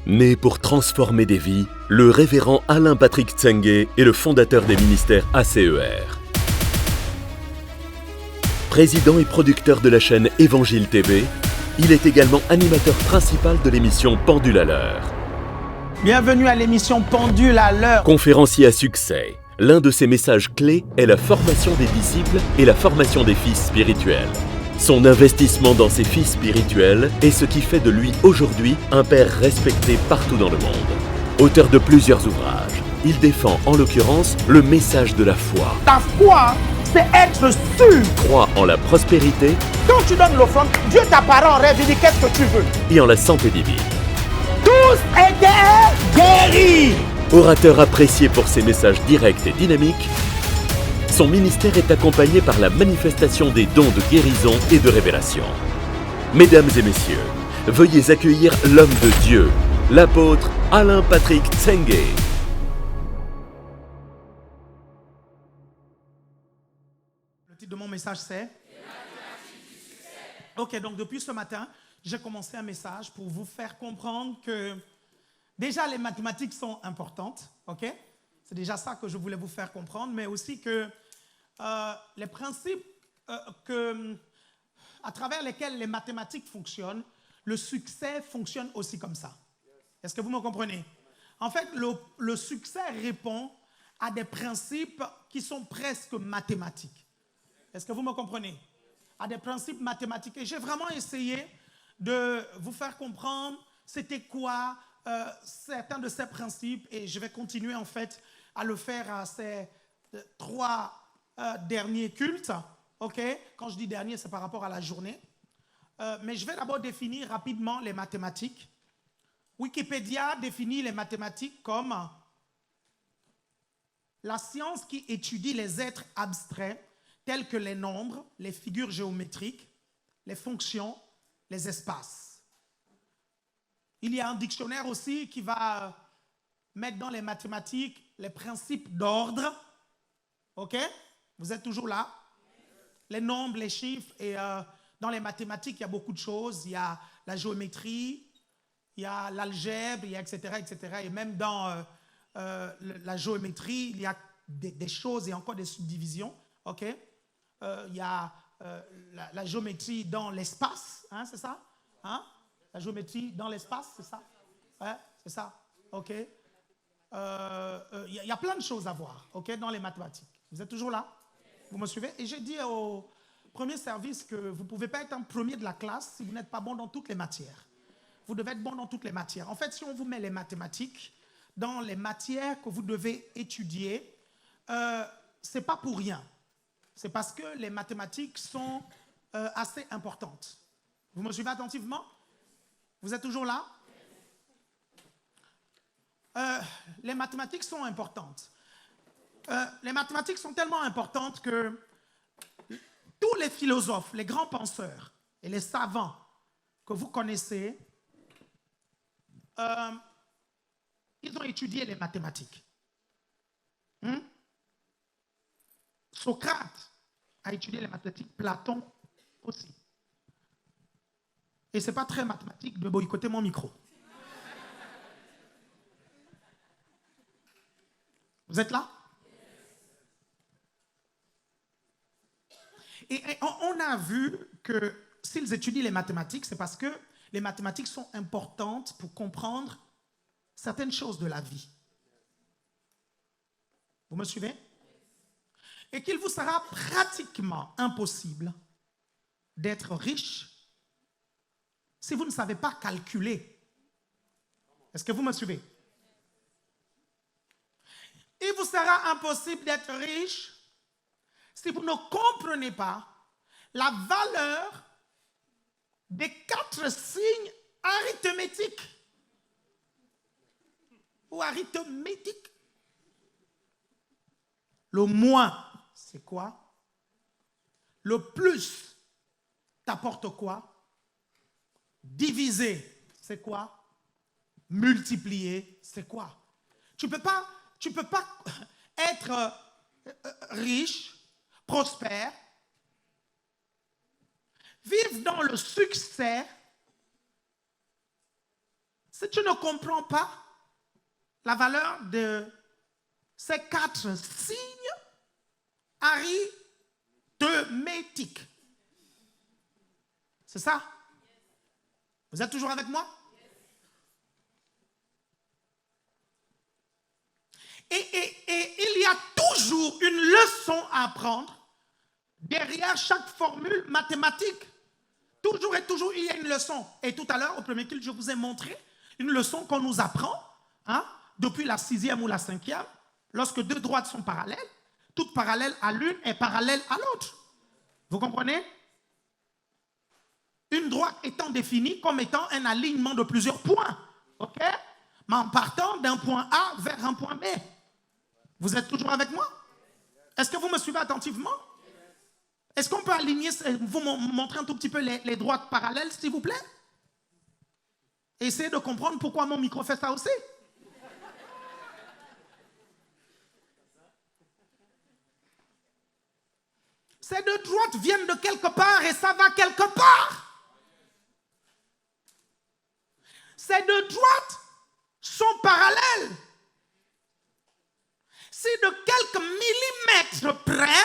Né pour transformer des vies, le révérend Alain Patrick Tsenge est le fondateur des ministères ACER. Président et producteur de la chaîne Évangile TV, il est également animateur principal de l'émission Pendule à l'heure. Bienvenue à l'émission Pendule à l'heure. Conférencier à succès, l'un de ses messages clés est la formation des disciples et la formation des fils spirituels. Son investissement dans ses fils spirituels est ce qui fait de lui aujourd'hui un père respecté partout dans le monde. Auteur de plusieurs ouvrages, il défend en l'occurrence le message de la foi. Ta foi, c'est être sûr. Croit en la prospérité. Quand tu donnes l'offrande, Dieu t'apparaît en rêve, il dit qu'est-ce que tu veux. Et en la santé divine. Tous étaient guéris. Orateur apprécié pour ses messages directs et dynamiques, son ministère est accompagné par la manifestation des dons de guérison et de révélation. Mesdames et messieurs, veuillez accueillir l'homme de Dieu, l'apôtre Alain Patrick Tsenge. Le titre de mon message c'est Ok, donc depuis ce matin, j'ai commencé un message pour vous faire comprendre que déjà les mathématiques sont importantes, ok? C'est déjà ça que je voulais vous faire comprendre, mais aussi que les principes à travers lesquels les mathématiques fonctionnent, le succès fonctionne aussi comme ça. Est-ce que vous me comprenez? En fait, le succès répond à des principes qui sont presque mathématiques. Est-ce que vous me comprenez? À des principes mathématiques. Et j'ai vraiment essayé de vous faire comprendre c'était quoi certains de ces principes, et je vais continuer en fait à le faire à ces trois derniers cultes. Ok? Quand je dis dernier, c'est par rapport à la journée. Mais je vais d'abord définir rapidement les mathématiques. Wikipédia définit les mathématiques comme la science qui étudie les êtres abstraits tels que les nombres, les figures géométriques, les fonctions, les espaces. Il y a un dictionnaire aussi qui va mettre dans les mathématiques les principes d'ordre. Ok? Vous êtes toujours là? Les nombres, les chiffres. Et dans les mathématiques, il y a beaucoup de choses. Il y a la géométrie, il y a l'algèbre, il y a etc., etc. Et même dans la géométrie, il y a des choses et encore des subdivisions. Ok? Il y a la géométrie dans l'espace, hein, c'est ça? Hein? La géométrie dans l'espace, c'est ça? Ouais, c'est ça. Ok? Il y a plein de choses à voir, ok, dans les mathématiques. Vous êtes toujours là? Vous me suivez? Et j'ai dit au premier service que vous ne pouvez pas être un premier de la classe si vous n'êtes pas bon dans toutes les matières. Vous devez être bon dans toutes les matières. En fait, si on vous met les mathématiques dans les matières que vous devez étudier, ce n'est pas pour rien. C'est parce que les mathématiques sont assez importantes. Vous me suivez attentivement? Vous êtes toujours là? Les mathématiques sont importantes. Les mathématiques sont tellement importantes que tous les philosophes, les grands penseurs et les savants que vous connaissez, ils ont étudié les mathématiques. Socrate a étudié les mathématiques, Platon aussi. Et ce n'est pas très mathématique de boycotter mon micro. Vous êtes là? Et on a vu que s'ils étudient les mathématiques, c'est parce que les mathématiques sont importantes pour comprendre certaines choses de la vie. Vous me suivez? Et qu'il vous sera pratiquement impossible d'être riche si vous ne savez pas calculer. Est-ce que vous me suivez? Il vous sera impossible d'être riche si vous ne comprenez pas la valeur des 4 signes arithmétiques ou arithmétiques. Le moins, c'est quoi? Le plus t'apporte quoi? Diviser, c'est quoi? Multiplier, c'est quoi? Tu peux pas être riche, prospère, vivre dans le succès Si tu ne comprends pas la valeur de ces 4 signes arithmétiques, c'est ça? Vous êtes toujours avec moi? Et il y a toujours une leçon à apprendre derrière chaque formule mathématique. Toujours et toujours, il y a une leçon. Et tout à l'heure, au premier culte, je vous ai montré une leçon qu'on nous apprend depuis la 6e ou la 5e. Lorsque 2 droites sont parallèles, toute parallèle à l'une est parallèle à l'autre. Vous comprenez? Une droite étant définie comme étant un alignement de plusieurs points. OK? Mais en partant d'un point A vers un point B. Vous êtes toujours avec moi? Est-ce que vous me suivez attentivement? Est-ce qu'on peut aligner, vous montrer un tout petit peu les droites parallèles, s'il vous plaît? Essayez de comprendre pourquoi mon micro fait ça aussi. Ces 2 droites viennent de quelque part et ça va quelque part. Ces 2 droites sont parallèles. Si de quelques millimètres près,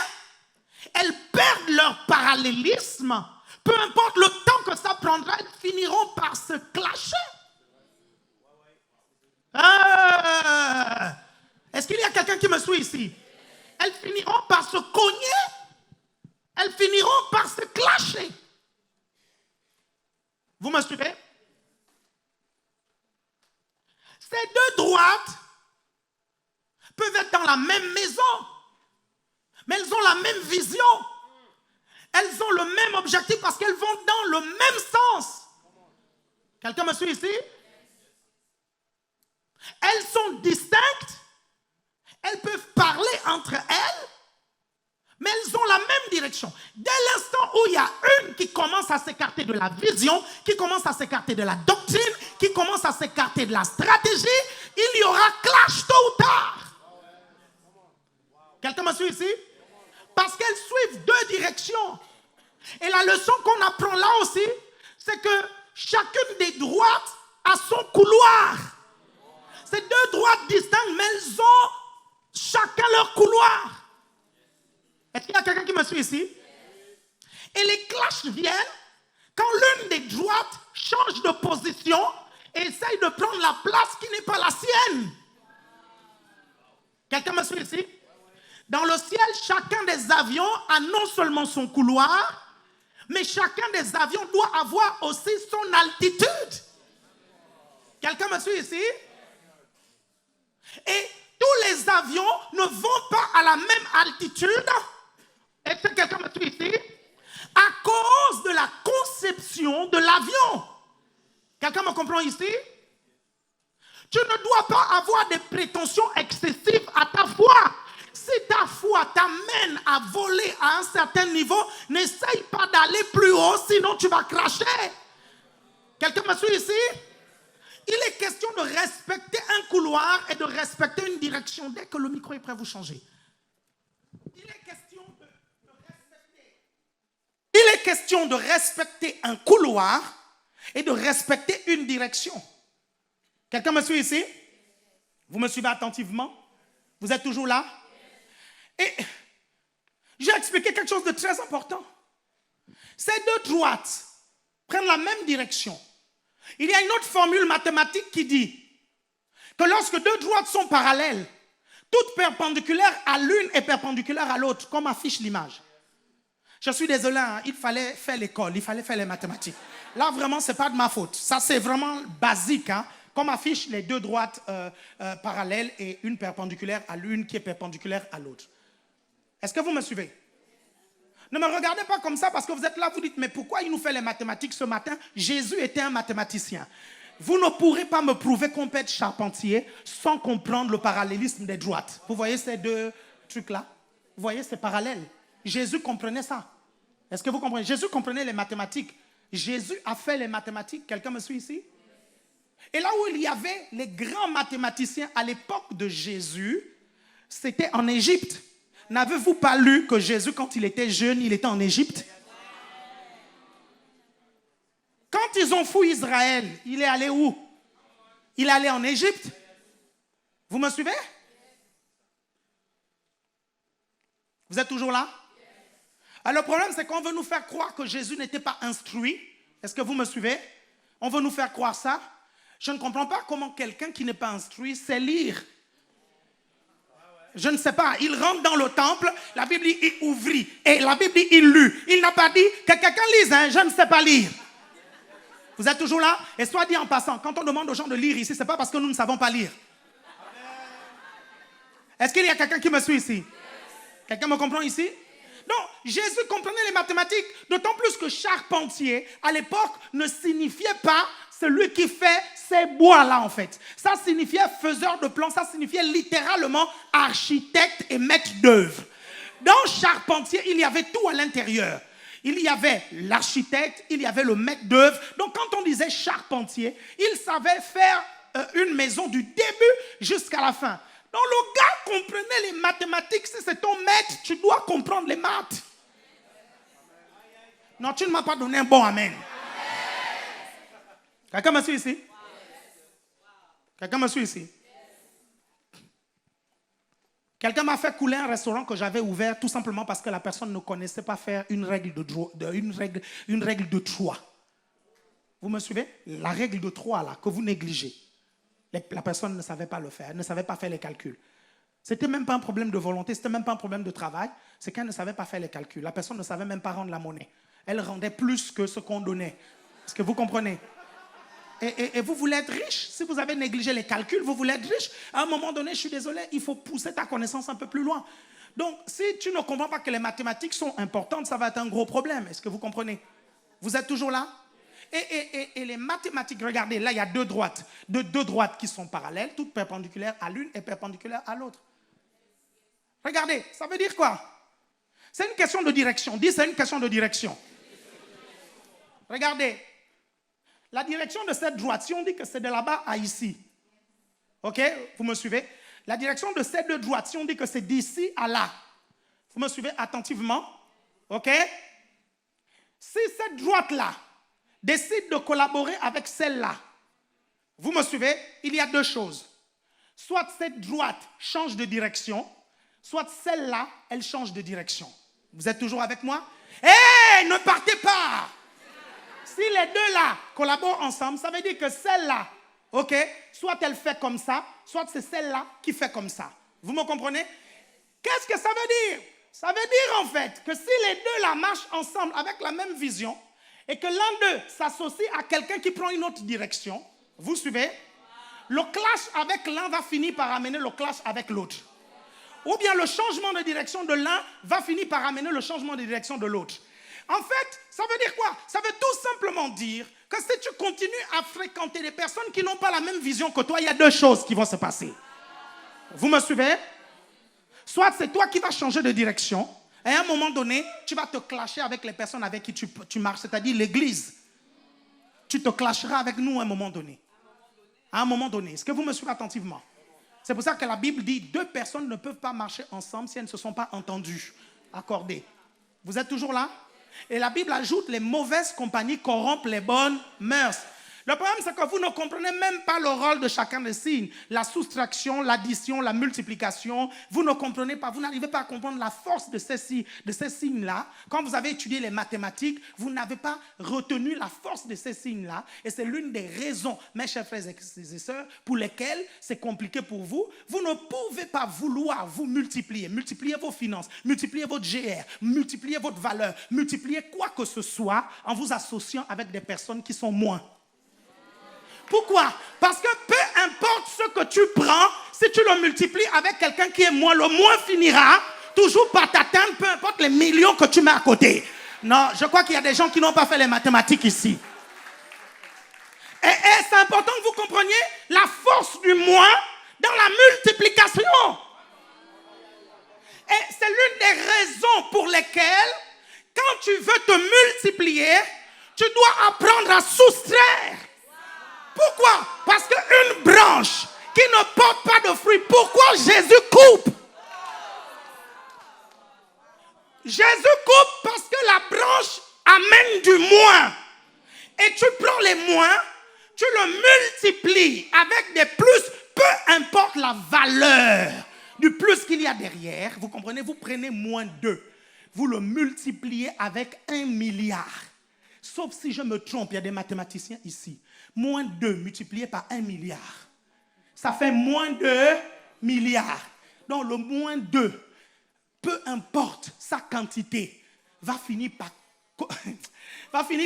elles perdent leur parallélisme, peu importe le temps que ça prendra, elles finiront par se clasher. Est-ce qu'il y a quelqu'un qui me suit ici? Elles finiront par se cogner, elles finiront par se clasher. Vous me suivez? Ces 2 droites peuvent être dans la même maison, mais elles ont la même vision. Elles ont le même objectif parce qu'elles vont dans le même sens. Quelqu'un me suit ici? Elles sont distinctes. Elles peuvent parler entre elles, mais elles ont la même direction. Dès l'instant où il y a une qui commence à s'écarter de la vision, qui commence à s'écarter de la doctrine, qui commence à s'écarter de la stratégie, il y aura clash tôt ou tard. Quelqu'un me suit ici? Parce qu'elles suivent 2 directions. Et la leçon qu'on apprend là aussi, c'est que chacune des droites a son couloir. C'est 2 droites distinctes, mais elles ont chacun leur couloir. Est-ce qu'il y a quelqu'un qui me suit ici? Et les clashs viennent quand l'une des droites change de position et essaye de prendre la place qui n'est pas la sienne. Quelqu'un me suit ici? Dans le ciel, chacun des avions a non seulement son couloir, mais chacun des avions doit avoir aussi son altitude. Quelqu'un me suit ici? Et tous les avions ne vont pas à la même altitude. Est-ce que quelqu'un me suit ici? À cause de la conception de l'avion. Quelqu'un me comprend ici? Tu ne dois pas avoir des prétentions excessives à ta foi. Si ta foi t'amène à voler à un certain niveau, n'essaye pas d'aller plus haut, sinon tu vas cracher. Quelqu'un me suit ici? Il est question de respecter un couloir et de respecter une direction. Dès que le micro est prêt, vous changez. Il est question de respecter un couloir et de respecter une direction. Quelqu'un me suit ici? Vous me suivez attentivement? Vous êtes toujours là? Et j'ai expliqué quelque chose de très important. Ces 2 droites prennent la même direction. Il y a une autre formule mathématique qui dit que lorsque 2 droites sont parallèles, toute perpendiculaire à l'une est perpendiculaire à l'autre, comme affiche l'image. Je suis désolé, il fallait faire l'école, il fallait faire les mathématiques. Là, vraiment, ce n'est pas de ma faute. Ça, c'est vraiment basique, comme affiche les 2 droites parallèles et une perpendiculaire à l'une qui est perpendiculaire à l'autre. Est-ce que vous me suivez? Ne me regardez pas comme ça parce que vous êtes là, vous dites, mais pourquoi il nous fait les mathématiques ce matin? Jésus était un mathématicien. Vous ne pourrez pas me prouver qu'on peut être charpentier sans comprendre le parallélisme des droites. Vous voyez ces 2 trucs-là? Vous voyez, c'est parallèle. Jésus comprenait ça. Est-ce que vous comprenez? Jésus comprenait les mathématiques. Jésus a fait les mathématiques. Quelqu'un me suit ici? Et là où il y avait les grands mathématiciens à l'époque de Jésus, c'était en Égypte. N'avez-vous pas lu que Jésus, quand il était jeune, il était en Égypte? Quand ils ont fouillé Israël, il est allé où? Il est allé en Égypte. Vous me suivez? Vous êtes toujours là? Alors le problème, c'est qu'on veut nous faire croire que Jésus n'était pas instruit. Est-ce que vous me suivez? On veut nous faire croire ça. Je ne comprends pas comment quelqu'un qui n'est pas instruit sait lire. Je ne sais pas. Il rentre dans le temple, la Bible dit il ouvrit. Et la Bible dit il lut. Il n'a pas dit que quelqu'un lise, hein, je ne sais pas lire. Vous êtes toujours là? Et soit dit en passant, quand on demande aux gens de lire ici, ce n'est pas parce que nous ne savons pas lire. Est-ce qu'il y a quelqu'un qui me suit ici? Quelqu'un me comprend ici? Non, Jésus comprenait les mathématiques, d'autant plus que charpentier, à l'époque, ne signifiait pas celui qui fait ces bois-là, en fait. Ça signifiait faiseur de plans, ça signifiait littéralement architecte et maître d'œuvre. Dans charpentier, il y avait tout à l'intérieur. Il y avait l'architecte, il y avait le maître d'œuvre. Donc, quand on disait charpentier, il savait faire une maison du début jusqu'à la fin. Donc, le gars comprenait les mathématiques. Si c'est ton maître, tu dois comprendre les maths. Non, tu ne m'as pas donné un bon amen. Quelqu'un me suit ici? Quelqu'un me suit ici? Quelqu'un m'a fait couler un restaurant que j'avais ouvert tout simplement parce que la personne ne connaissait pas faire une règle de 3. Vous me suivez? La règle de 3 là, que vous négligez. La personne ne savait pas le faire, elle ne savait pas faire les calculs. Ce n'était même pas un problème de volonté, ce n'était même pas un problème de travail, c'est qu'elle ne savait pas faire les calculs. La personne ne savait même pas rendre la monnaie. Elle rendait plus que ce qu'on donnait. Est-ce que vous comprenez? Et vous voulez être riche. Si vous avez négligé les calculs, vous voulez être riche. À un moment donné, je suis désolé, il faut pousser ta connaissance un peu plus loin. Donc, si tu ne comprends pas que les mathématiques sont importantes, ça va être un gros problème. Est-ce que vous comprenez? Vous êtes toujours là? Et les mathématiques, regardez, là, il y a deux droites qui sont parallèles, toutes perpendiculaires à l'une et perpendiculaires à l'autre. Regardez, ça veut dire quoi? C'est une question de direction. Dis, c'est une question de direction. Regardez, la direction de cette droite, si on dit que c'est de là-bas à ici, ok, vous me suivez? La direction de ces deux droites, si on dit que c'est d'ici à là, vous me suivez attentivement, ok? Si cette droite-là décide de collaborer avec celle-là, vous me suivez? Il y a deux choses. Soit cette droite change de direction, soit celle-là, elle change de direction. Vous êtes toujours avec moi? Hé, ne partez pas! Si les deux là collaborent ensemble, ça veut dire que celle-là, ok, soit elle fait comme ça, soit c'est celle-là qui fait comme ça. Vous me comprenez? Qu'est-ce que ça veut dire? Ça veut dire en fait que si les deux là marchent ensemble avec la même vision et que l'un d'eux s'associe à quelqu'un qui prend une autre direction, vous suivez? Le clash avec l'un va finir par amener le clash avec l'autre. Ou bien le changement de direction de l'un va finir par amener le changement de direction de l'autre. En fait, ça veut dire quoi? Ça veut tout simplement dire que si tu continues à fréquenter des personnes qui n'ont pas la même vision que toi, il y a deux choses qui vont se passer. Vous me suivez? Soit c'est toi qui vas changer de direction, et à un moment donné, tu vas te clasher avec les personnes avec qui tu marches, c'est-à-dire l'église. Tu te clasheras avec nous à un moment donné. À un moment donné. Est-ce que vous me suivez attentivement? C'est pour ça que la Bible dit 2 personnes ne peuvent pas marcher ensemble si elles ne se sont pas entendues, accordées. Vous êtes toujours là? Et la Bible ajoute, les mauvaises compagnies corrompent les bonnes mœurs. Le problème, c'est que vous ne comprenez même pas le rôle de chacun des signes. La soustraction, l'addition, la multiplication. Vous ne comprenez pas, vous n'arrivez pas à comprendre la force de ces signes-là. Quand vous avez étudié les mathématiques, vous n'avez pas retenu la force de ces signes-là. Et c'est l'une des raisons, mes chers frères et sœurs, pour lesquelles c'est compliqué pour vous. Vous ne pouvez pas vouloir vous multiplier. Multiplier vos finances, multiplier votre GR, multiplier votre valeur, multiplier quoi que ce soit en vous associant avec des personnes qui sont moins. Pourquoi? Parce que peu importe ce que tu prends, si tu le multiplies avec quelqu'un qui est moins, le moins finira toujours par t'atteindre, peu importe les millions que tu mets à côté. Non, je crois qu'il y a des gens qui n'ont pas fait les mathématiques ici. Et c'est important que vous compreniez la force du moins dans la multiplication. Et c'est l'une des raisons pour lesquelles, quand tu veux te multiplier, tu dois apprendre à soustraire. Pourquoi? Parce qu'une branche qui ne porte pas de fruits, pourquoi Jésus coupe? Jésus coupe parce que la branche amène du moins. Et tu prends les moins tu le multiplies avec des plus, peu importe la valeur du plus qu'il y a derrière, vous comprenez, vous prenez moins 2, vous le multipliez avec 1 milliard. Sauf si je me trompe, il y a des mathématiciens ici. Moins 2 multiplié par 1 milliard. Ça fait moins 2 milliards. Donc le moins 2, peu importe sa quantité, va finir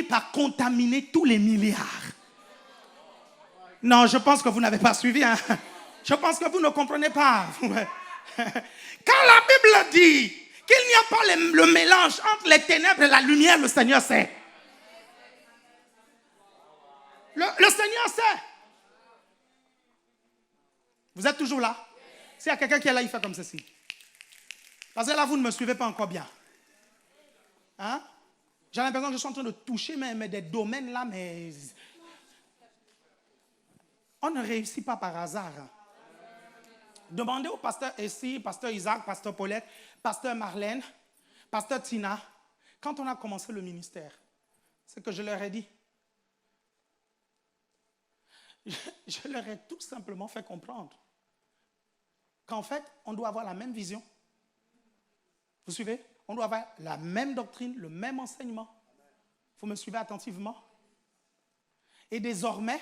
par contaminer tous les milliards. Non, je pense que vous n'avez pas suivi. Hein? Je pense que vous ne comprenez pas. Quand la Bible dit qu'il n'y a pas le mélange entre les ténèbres et la lumière, le Seigneur sait. Le Seigneur sait. Vous êtes toujours là? S'il y a quelqu'un qui est là, il fait comme ceci. Parce que là, vous ne me suivez pas encore bien. Hein? J'ai l'impression que je suis en train de toucher mais des domaines là, mais on ne réussit pas par hasard. Demandez au pasteur Essie, pasteur Isaac, pasteur Paulette, pasteur Marlène, pasteur Tina, quand on a commencé le ministère, c'est que je leur ai dit. Je leur ai tout simplement fait comprendre qu'en fait, on doit avoir la même vision. Vous suivez? On doit avoir la même doctrine, le même enseignement. Vous me suivez attentivement? Et désormais,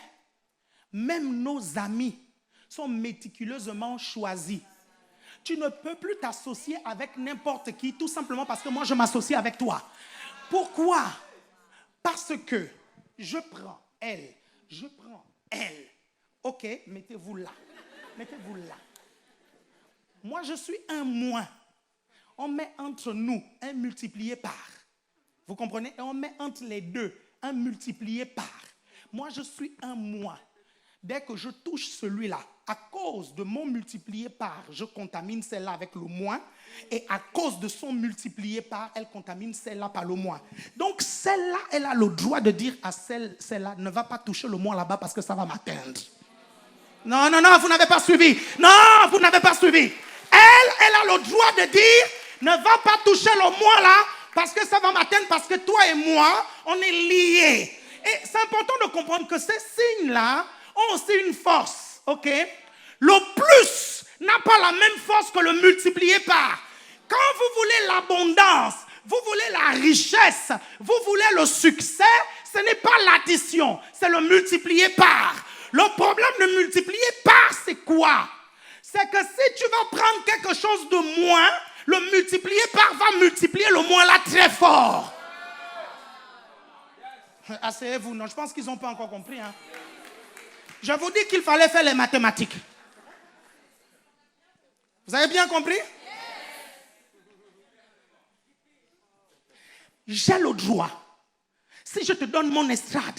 même nos amis sont méticuleusement choisis. Tu ne peux plus t'associer avec n'importe qui, tout simplement parce que moi, je m'associe avec toi. Pourquoi? Parce que je prends elle. Ok, mettez-vous là. Mettez-vous là. Moi, je suis un moins. On met entre nous un multiplié par. Vous comprenez? Et on met entre les deux un multiplié par. Moi, je suis un moins. Dès que je touche celui-là, à cause de mon multiplié par, je contamine celle-là avec le moins. Et à cause de son multiplié par, elle contamine celle-là par le moins. Donc, celle-là, elle a le droit de dire à celle-là, ne va pas toucher le moins là-bas parce que ça va m'atteindre. Non, vous n'avez pas suivi. Non, vous n'avez pas suivi. Elle a le droit de dire, ne va pas toucher le moi là, parce que ça va m'atteindre, parce que toi et moi, on est liés. Et c'est important de comprendre que ces signes-là ont aussi une force, ok? Le plus n'a pas la même force que le multiplié par. Quand vous voulez l'abondance, vous voulez la richesse, vous voulez le succès, ce n'est pas l'addition, c'est le multiplié par. Le problème de multiplier par, c'est quoi? C'est que si tu vas prendre quelque chose de moins, le multiplier par va multiplier le moins là très fort. Asseyez-vous, non, je pense qu'ils n'ont pas encore compris. Hein. Je vous dis qu'il fallait faire les mathématiques. Vous avez bien compris? J'ai le droit. Si je te donne mon estrade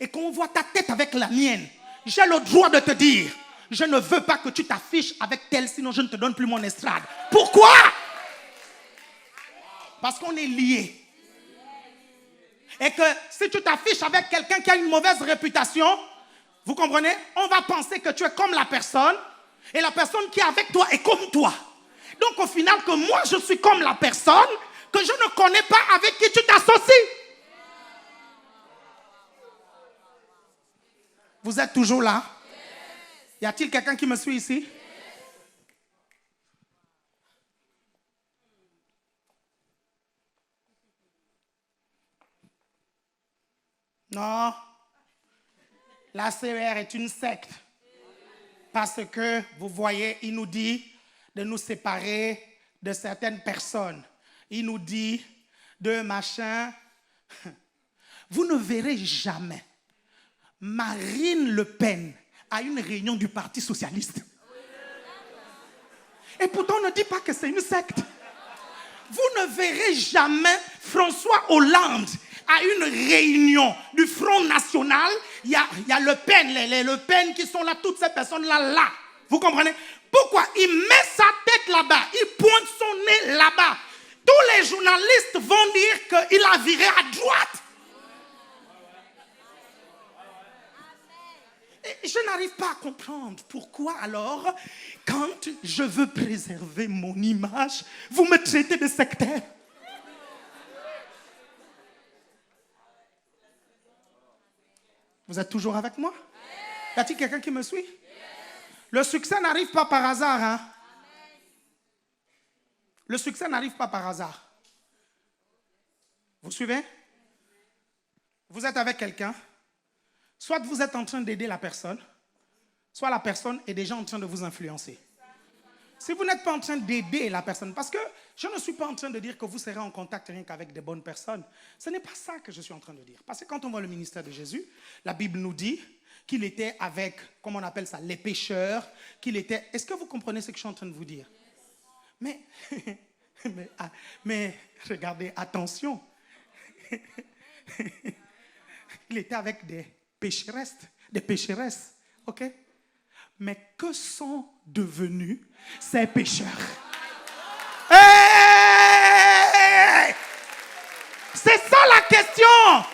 et qu'on voit ta tête avec la mienne, j'ai le droit de te dire, je ne veux pas que tu t'affiches avec tel, sinon je ne te donne plus mon estrade. Pourquoi? Parce qu'on est liés. Et que si tu t'affiches avec quelqu'un qui a une mauvaise réputation, vous comprenez? On va penser que tu es comme la personne et la personne qui est avec toi est comme toi. Donc au final, que moi je suis comme la personne que je ne connais pas avec qui tu t'associes. Vous êtes toujours là? Y a-t-il quelqu'un qui me suit ici? Non. La CER est une secte. Parce que, vous voyez, il nous dit de nous séparer de certaines personnes. Il nous dit de machin. Vous ne verrez jamais Marine Le Pen à une réunion du Parti socialiste. Et pourtant, on ne dit pas que c'est une secte. Vous ne verrez jamais François Hollande à une réunion du Front National. Il y a Le Pen, les Le Pen qui sont là, toutes ces personnes-là. Vous comprenez? Pourquoi? Il met sa tête là-bas, il pointe son nez là-bas. Tous les journalistes vont dire qu'il a viré à droite. Et je n'arrive pas à comprendre pourquoi alors, quand je veux préserver mon image, vous me traitez de sectaire. Vous êtes toujours avec moi? Y a-t-il quelqu'un qui me suit? Le succès n'arrive pas par hasard. Hein? Le succès n'arrive pas par hasard. Vous suivez? Vous êtes avec quelqu'un. Soit vous êtes en train d'aider la personne, soit la personne est déjà en train de vous influencer. Si vous n'êtes pas en train d'aider la personne, parce que je ne suis pas en train de dire que vous serez en contact rien qu'avec des bonnes personnes. Ce n'est pas ça que je suis en train de dire. Parce que quand on voit le ministère de Jésus, la Bible nous dit qu'il était avec, comment on appelle ça, les pécheurs, qu'il était... Est-ce que vous comprenez ce que je suis en train de vous dire? Mais regardez, attention. Il était avec des pécheresses, ok? Mais que sont devenus ces pécheurs? Hey! C'est ça la question.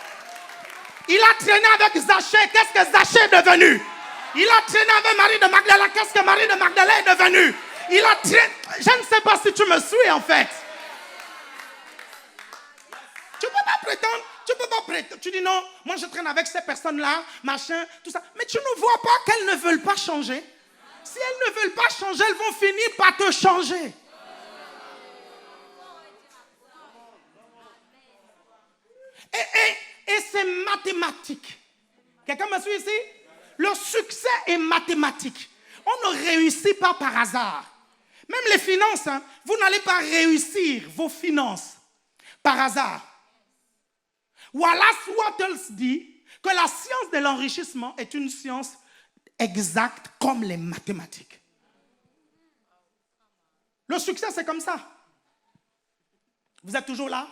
Il a traîné avec Zachée. Qu'est-ce que Zachée est devenu? Il a traîné avec Marie de Magdala. Qu'est-ce que Marie de Magdala est devenue? Il a traîné... Je ne sais pas si tu me suis en fait. Tu ne peux pas prétendre. Tu dis non, moi je traîne avec ces personnes-là, machin, tout ça. Mais tu ne vois pas qu'elles ne veulent pas changer. Si elles ne veulent pas changer, elles vont finir par te changer. Et c'est mathématique. Quelqu'un me suit ici? Le succès est mathématique. On ne réussit pas par hasard. Même les finances, hein, vous n'allez pas réussir vos finances par hasard. Wallace Wattles dit que la science de l'enrichissement est une science exacte comme les mathématiques. Le succès, c'est comme ça. Vous êtes toujours là?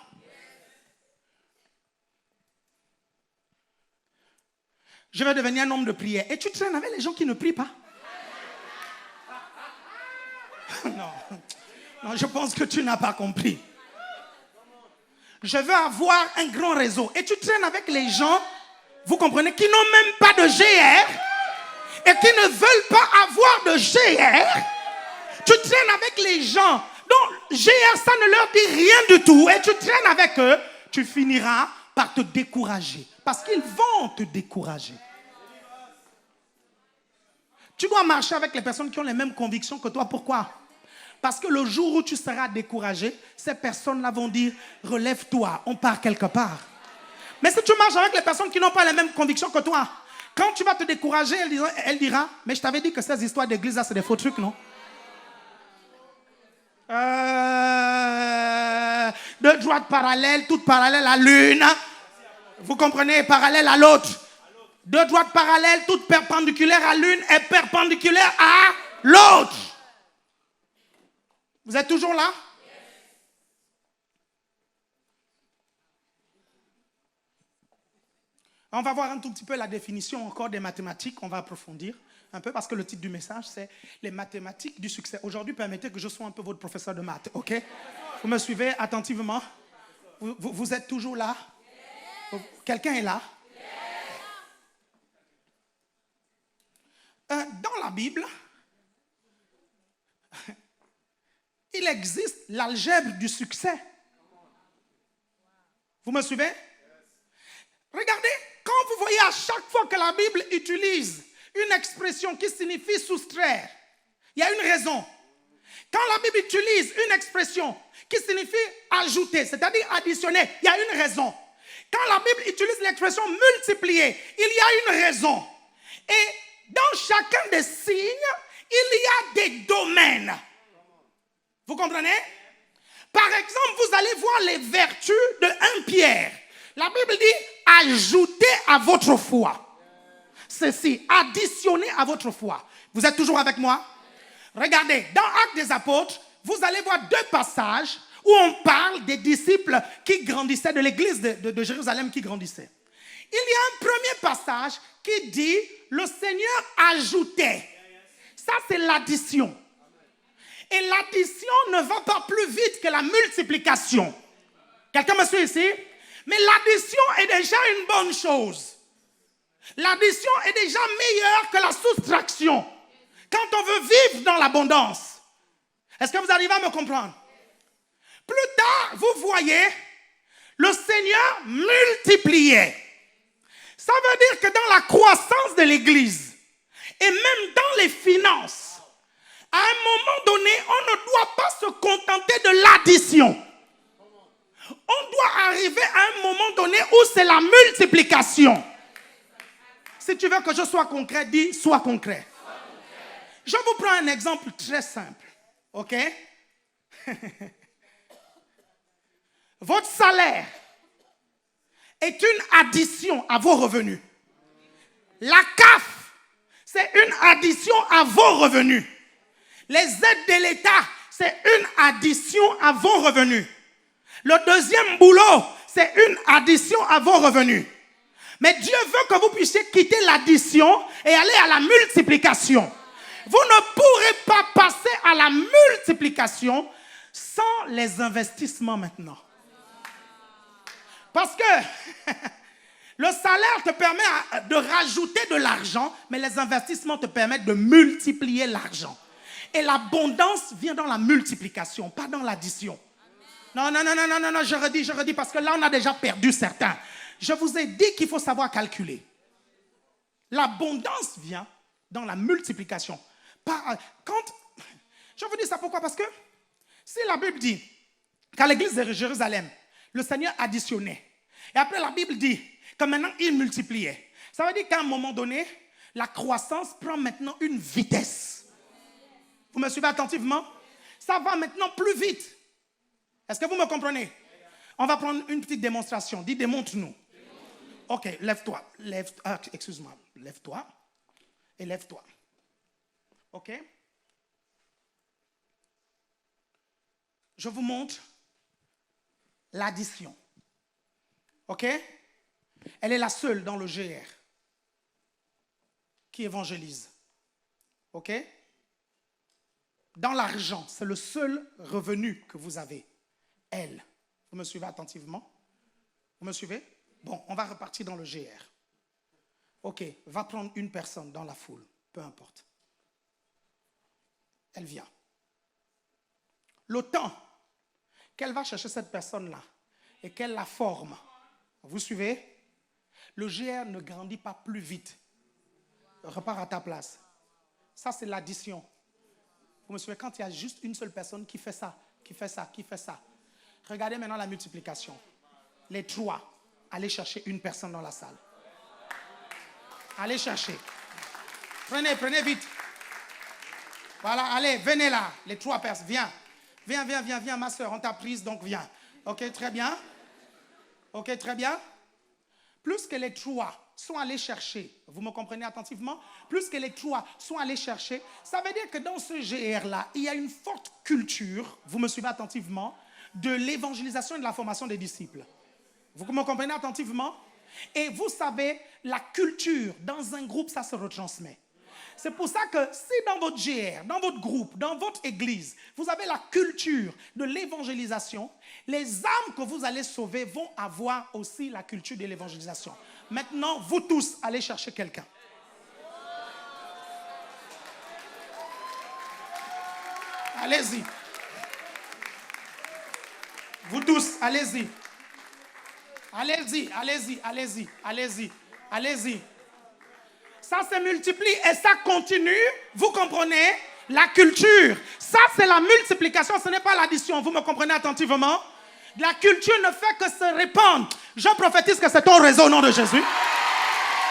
Je vais devenir un homme de prière. Et tu traînes avec les gens qui ne prient pas? Non, je pense que tu n'as pas compris. Je veux avoir un grand réseau. Et tu traînes avec les gens, vous comprenez, qui n'ont même pas de GR et qui ne veulent pas avoir de GR. Tu traînes avec les gens dont GR, ça ne leur dit rien du tout. Et tu traînes avec eux, tu finiras par te décourager. Parce qu'ils vont te décourager. Tu dois marcher avec les personnes qui ont les mêmes convictions que toi. Pourquoi? Parce que le jour où tu seras découragé, ces personnes-là vont dire, relève-toi, on part quelque part. Mais si tu marches avec les personnes qui n'ont pas les mêmes convictions que toi, quand tu vas te décourager, elle dira, mais je t'avais dit que ces histoires d'église, là, c'est des faux trucs, non? Deux droites parallèles, toutes parallèles à l'une. Vous comprenez, parallèles à l'autre. Deux droites parallèles, toutes perpendiculaires à l'une et perpendiculaires à l'autre. Vous êtes toujours là? On va voir un tout petit peu la définition encore des mathématiques. On va approfondir un peu parce que le titre du message, c'est les mathématiques du succès. Aujourd'hui, permettez que je sois un peu votre professeur de maths, ok? Vous me suivez attentivement? Vous êtes toujours là? Quelqu'un est là? Dans la Bible, il existe l'algèbre du succès. Vous me suivez? Regardez, quand vous voyez à chaque fois que la Bible utilise une expression qui signifie soustraire, il y a une raison. Quand la Bible utilise une expression qui signifie ajouter, c'est-à-dire additionner, il y a une raison. Quand la Bible utilise l'expression multiplier, il y a une raison. Et dans chacun des signes, il y a des domaines. Vous comprenez? Par exemple, vous allez voir les vertus de 1 Pierre. La Bible dit, ajoutez à votre foi. Ceci, additionnez à votre foi. Vous êtes toujours avec moi? Regardez, dans Actes des Apôtres, vous allez voir 2 passages où on parle des disciples qui grandissaient, de l'église de Jérusalem qui grandissait. Il y a un premier passage qui dit, le Seigneur ajoutait. Ça, c'est l'addition. Et l'addition ne va pas plus vite que la multiplication. Quelqu'un me suit ici? Mais l'addition est déjà une bonne chose. L'addition est déjà meilleure que la soustraction. Quand on veut vivre dans l'abondance. Est-ce que vous arrivez à me comprendre? Plus tard, vous voyez, le Seigneur multipliait. Ça veut dire que dans la croissance de l'Église, et même dans les finances, à un moment donné, on ne doit pas se contenter de l'addition. On doit arriver à un moment donné où c'est la multiplication. Si tu veux que je sois concret, dis sois concret. Je vous prends un exemple très simple. OK? Votre salaire est une addition à vos revenus. La CAF, c'est une addition à vos revenus. Les aides de l'État, c'est une addition à vos revenus. Le deuxième boulot, c'est une addition à vos revenus. Mais Dieu veut que vous puissiez quitter l'addition et aller à la multiplication. Vous ne pourrez pas passer à la multiplication sans les investissements maintenant. Parce que le salaire te permet de rajouter de l'argent, mais les investissements te permettent de multiplier l'argent. Et l'abondance vient dans la multiplication, pas dans l'addition. Non, je redis, parce que là, on a déjà perdu certains. Je vous ai dit qu'il faut savoir calculer. L'abondance vient dans la multiplication. Je vous dis ça pourquoi? Parce que si la Bible dit qu'à l'église de Jérusalem, le Seigneur additionnait, et après la Bible dit que maintenant il multipliait, ça veut dire qu'à un moment donné, la croissance prend maintenant une vitesse. Vous me suivez attentivement? Ça va maintenant plus vite. Est-ce que vous me comprenez? On va prendre une petite démonstration. Dis, démontre-nous. Ok, lève-toi. Excuse-moi. Lève-toi. Et lève-toi. Ok? Je vous montre l'addition. Ok? Elle est la seule dans le GR qui évangélise. Ok? Dans l'argent, c'est le seul revenu que vous avez. Elle. Vous me suivez attentivement? Vous me suivez? Bon, on va repartir dans le GR. Ok, va prendre une personne dans la foule, peu importe. Elle vient. Le temps qu'elle va chercher cette personne-là et qu'elle la forme, vous suivez? Le GR ne grandit pas plus vite. Repars à ta place. Ça, c'est l'addition. Vous me suivez? Quand il y a juste une seule personne qui fait ça, qui fait ça, qui fait ça. Regardez maintenant la multiplication. Les trois. Allez chercher une personne dans la salle. Allez chercher. Prenez vite. Voilà, allez, venez là. Les trois personnes. Viens, ma soeur. On t'a prise, donc viens. Ok, très bien. Ok, très bien. Plus que les trois sont allés chercher, vous me comprenez attentivement? Plus que les trois sont allés chercher, ça veut dire que dans ce GR-là, il y a une forte culture, vous me suivez attentivement, de l'évangélisation et de la formation des disciples. Vous me comprenez attentivement? Et vous savez, la culture dans un groupe, ça se retransmet. C'est pour ça que si dans votre GR, dans votre groupe, dans votre église, vous avez la culture de l'évangélisation, les âmes que vous allez sauver vont avoir aussi la culture de l'évangélisation. Maintenant, vous tous, allez chercher quelqu'un. Allez-y. Vous tous, allez-y. Allez-y. Ça se multiplie et ça continue. Vous comprenez? La culture. Ça, c'est la multiplication. Ce n'est pas l'addition. Vous me comprenez attentivement? La culture ne fait que se répandre. Je prophétise que c'est ton réseau au nom de Jésus.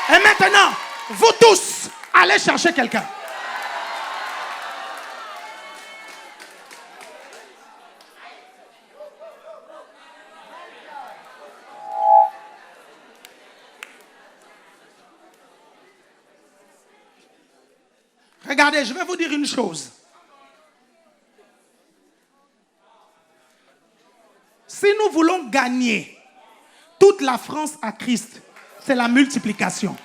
Et maintenant, vous tous, allez chercher quelqu'un. Regardez, je vais vous dire une chose. Si nous voulons gagner toute la France à Christ, c'est la multiplication.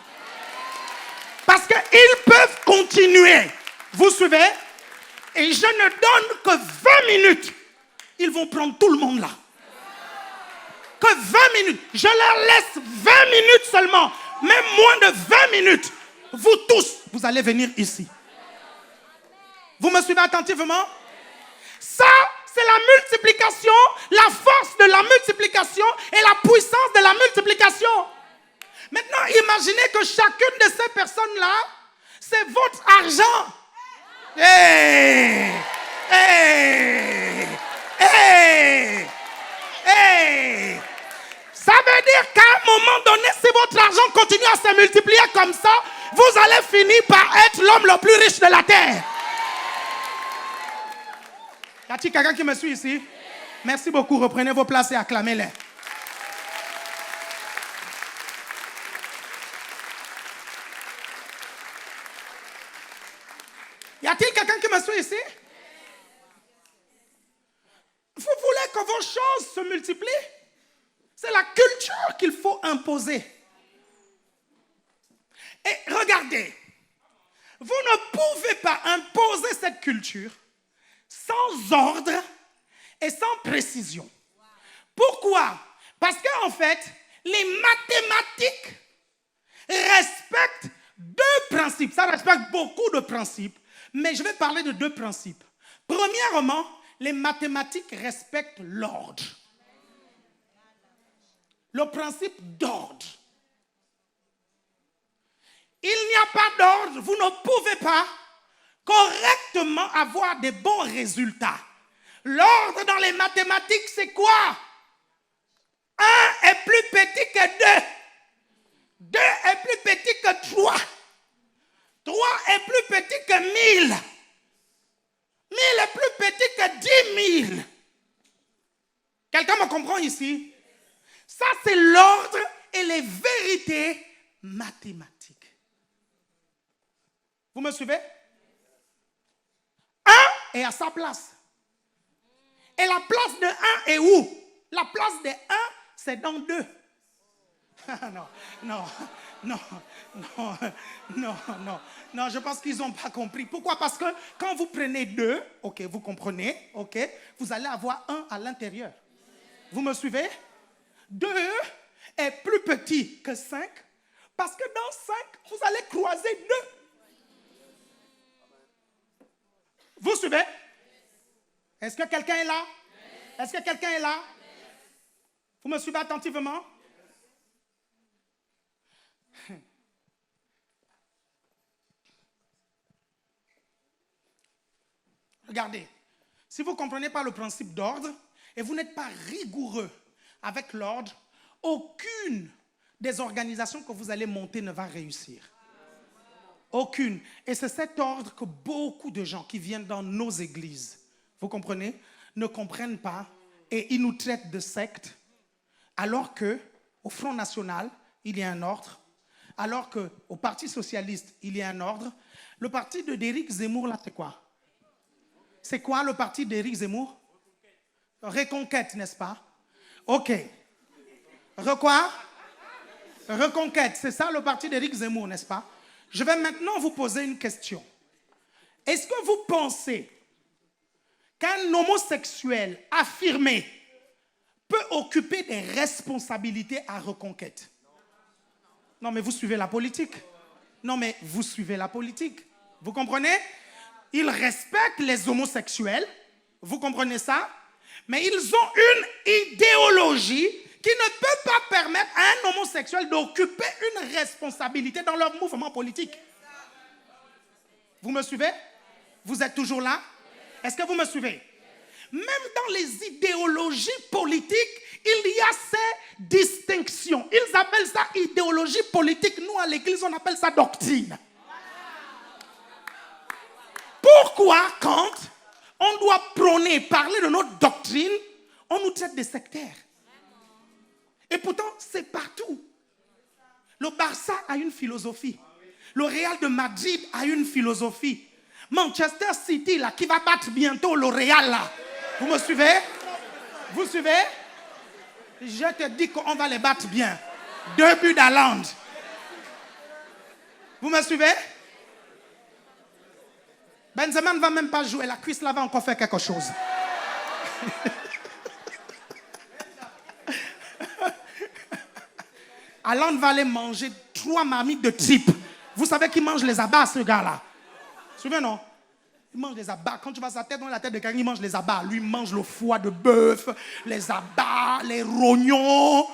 Parce qu'ils peuvent continuer. Vous suivez? Et je ne donne que 20 minutes. Ils vont prendre tout le monde là. Que 20 minutes. Je leur laisse 20 minutes seulement. Même moins de 20 minutes. Vous tous, vous allez venir ici. Vous me suivez attentivement? Ça, c'est la multiplication, la force de la multiplication et la puissance de la multiplication. Maintenant, imaginez que chacune de ces personnes-là, c'est votre argent. Hey! Hey! Hey! Hey! Ça veut dire qu'à un moment donné, si votre argent continue à se multiplier comme ça, vous allez finir par être l'homme le plus riche de la terre. Y a-t-il quelqu'un qui me suit ici? Merci beaucoup. Reprenez vos places et acclamez-les. Y a-t-il quelqu'un qui me suit ici? Vous voulez que vos choses se multiplient? C'est la culture qu'il faut imposer. Et regardez, vous ne pouvez pas imposer cette culture sans ordre et sans précision. Pourquoi? Parce qu'en fait, les mathématiques respectent deux principes. Ça respecte beaucoup de principes, mais je vais parler de deux principes. Premièrement, les mathématiques respectent l'ordre. Le principe d'ordre. Il n'y a pas d'ordre, vous ne pouvez pas correctement avoir de bons résultats. L'ordre dans les mathématiques, c'est quoi? 1 est plus petit que 2. 2 est plus petit que 3. 3 est plus petit que 1000. 1000 est plus petit que 10 000. Quelqu'un me comprend ici? Ça, c'est l'ordre et les vérités mathématiques. Vous me suivez? 1 est à sa place. Et la place de 1 est où? La place de 1, c'est dans 2. Non, je pense qu'ils n'ont pas compris. Pourquoi? Parce que quand vous prenez 2, ok, vous comprenez, ok, vous allez avoir 1 à l'intérieur. Vous me suivez? 2 est plus petit que 5 parce que dans 5, vous allez croiser 2. Vous suivez? Est-ce que quelqu'un est là? Est-ce que quelqu'un est là? Vous me suivez attentivement? Regardez, si vous ne comprenez pas le principe d'ordre et vous n'êtes pas rigoureux avec l'ordre, aucune des organisations que vous allez monter ne va réussir. Aucune. Et c'est cet ordre que beaucoup de gens qui viennent dans nos églises, vous comprenez, ne comprennent pas et ils nous traitent de secte, alors qu'au Front National, il y a un ordre, alors qu'au Parti Socialiste, il y a un ordre. Le parti d'Éric Zemmour, là, c'est quoi? C'est quoi le parti d'Éric Zemmour? Reconquête, n'est-ce pas? Ok. Quoi? Reconquête, c'est ça le parti d'Éric Zemmour, n'est-ce pas? Je vais maintenant vous poser une question. Est-ce que vous pensez qu'un homosexuel affirmé peut occuper des responsabilités à Reconquête? Non, mais vous suivez la politique. Non, mais vous suivez la politique. Vous comprenez? Ils respectent les homosexuels. Vous comprenez ça? Mais ils ont une idéologie qui ne peut pas permettre à un homosexuel d'occuper une responsabilité dans leur mouvement politique. Vous me suivez? Vous êtes toujours là? Est-ce que vous me suivez? Même dans les idéologies politiques, il y a ces distinctions. Ils appellent ça idéologie politique. Nous, à l'église, on appelle ça doctrine. Pourquoi, quand on doit prôner, parler de notre doctrine, on nous traite de sectaires? Et pourtant, c'est partout. Le Barça a une philosophie. Le Real de Madrid a une philosophie. Manchester City, là, qui va battre bientôt le Real, là. Vous me suivez? Vous suivez? Je te dis qu'on va les battre bien. 2 buts d'Haaland. Vous me suivez? Benzema ne va même pas jouer. La cuisse là va encore faire quelque chose. Haaland va aller manger 3 marmites de tripes. Vous savez qu'il mange les abats, ce gars-là. Vous vous souvenez, non? Il mange les abats. Quand tu vas sa tête dans la tête de quelqu'un, il mange les abats. Lui, il mange le foie de bœuf, les abats, les rognons.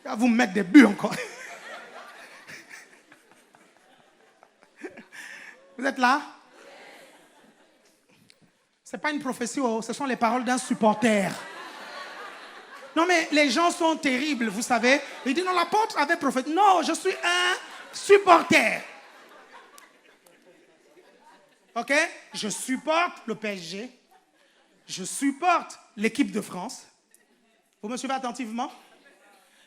Il va vous mettre des buts encore. Vous êtes là? Ce n'est pas une prophétie, ce sont les paroles d'un supporter. Non, mais les gens sont terribles, vous savez. Il dit, non, l'apôtre avait prophétisé. Non, je suis un supporter. OK? Je supporte le PSG. Je supporte l'équipe de France. Vous me suivez attentivement?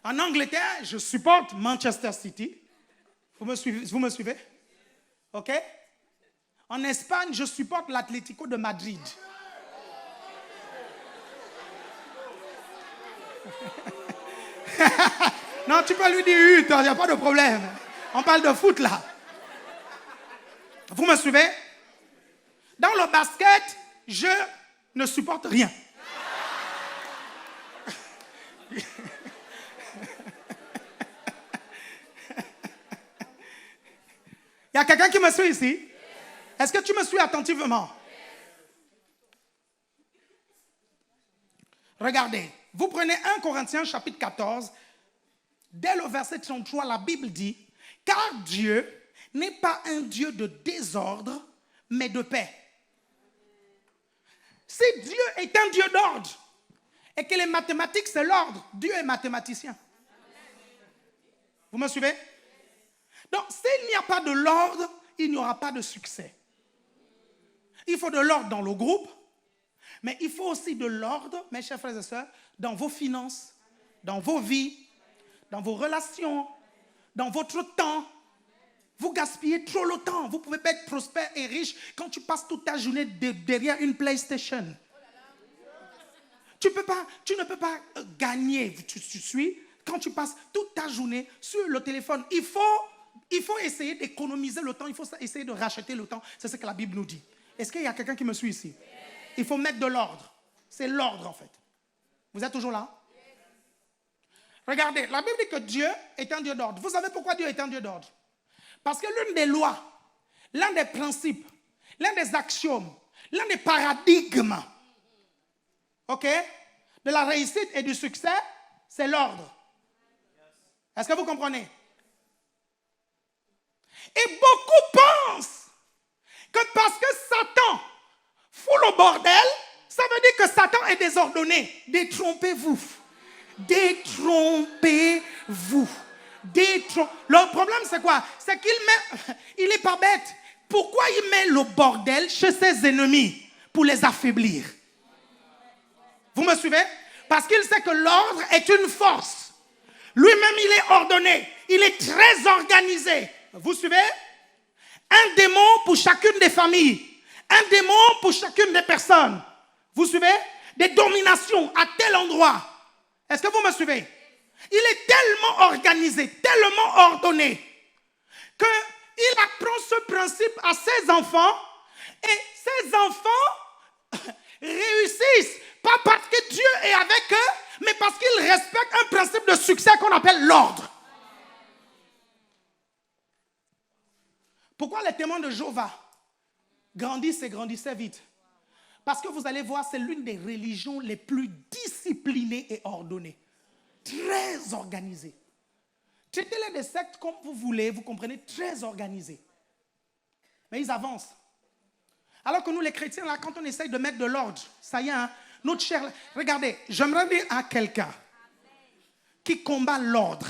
En Angleterre, je supporte Manchester City. Vous me suivez? OK? En Espagne, je supporte l'Atlético de Madrid. Non, tu peux lui dire, il n'y a pas de problème. On parle de foot là. Vous me suivez? Dans le basket, je ne supporte rien. Il y a quelqu'un qui me suit ici? Est-ce que tu me suis attentivement? Regardez, vous prenez 1 Corinthiens chapitre 14, dès le verset 33, la Bible dit, « Car Dieu n'est pas un Dieu de désordre, mais de paix. » Si Dieu est un Dieu d'ordre, et que les mathématiques c'est l'ordre, Dieu est mathématicien. Vous me suivez? Donc, s'il n'y a pas de l'ordre, il n'y aura pas de succès. Il faut de l'ordre dans le groupe, mais il faut aussi de l'ordre, mes chers frères et sœurs, dans vos finances, dans vos vies, dans vos relations, dans votre temps. Vous gaspillez trop le temps. Vous pouvez pas être prospère et riche quand tu passes toute ta journée derrière une PlayStation. Tu ne peux pas gagner, tu suis, quand tu passes toute ta journée sur le téléphone. Il faut essayer d'économiser le temps, il faut essayer de racheter le temps. C'est ce que la Bible nous dit. Est-ce qu'il y a quelqu'un qui me suit ici? Il faut mettre de l'ordre. C'est l'ordre en fait. Vous êtes toujours là? Regardez, la Bible dit que Dieu est un Dieu d'ordre. Vous savez pourquoi Dieu est un Dieu d'ordre? Parce que l'une des lois, l'un des principes, l'un des axiomes, l'un des paradigmes, OK, de la réussite et du succès, c'est l'ordre. Est-ce que vous comprenez? Et beaucoup pensent que parce que Satan fout le bordel, ça veut dire que Satan est désordonné. Détrompez-vous. Détrompez-vous. Le problème, c'est quoi? C'est il n'est pas bête. Pourquoi il met le bordel chez ses ennemis? Pour les affaiblir. Vous me suivez? Parce qu'il sait que l'ordre est une force. Lui-même, il est ordonné. Il est très organisé. Vous suivez? Un démon pour chacune des familles. Un démon pour chacune des personnes. Vous suivez? Des dominations à tel endroit. Est-ce que vous me suivez? Il est tellement organisé, tellement ordonné, qu'il apprend ce principe à ses enfants, et ses enfants réussissent, pas parce que Dieu est avec eux, mais parce qu'ils respectent un principe de succès qu'on appelle l'ordre. Pourquoi les témoins de Jéhovah grandissent et grandissaient vite? Parce que vous allez voir, c'est l'une des religions les plus disciplinées et ordonnées. Très organisées. Traitez-les des sectes comme vous voulez, vous comprenez, très organisées. Mais ils avancent. Alors que nous, les chrétiens, là, quand on essaye de mettre de l'ordre, ça y est, hein, notre cher... Regardez, j'aimerais dire à quelqu'un qui combat l'ordre,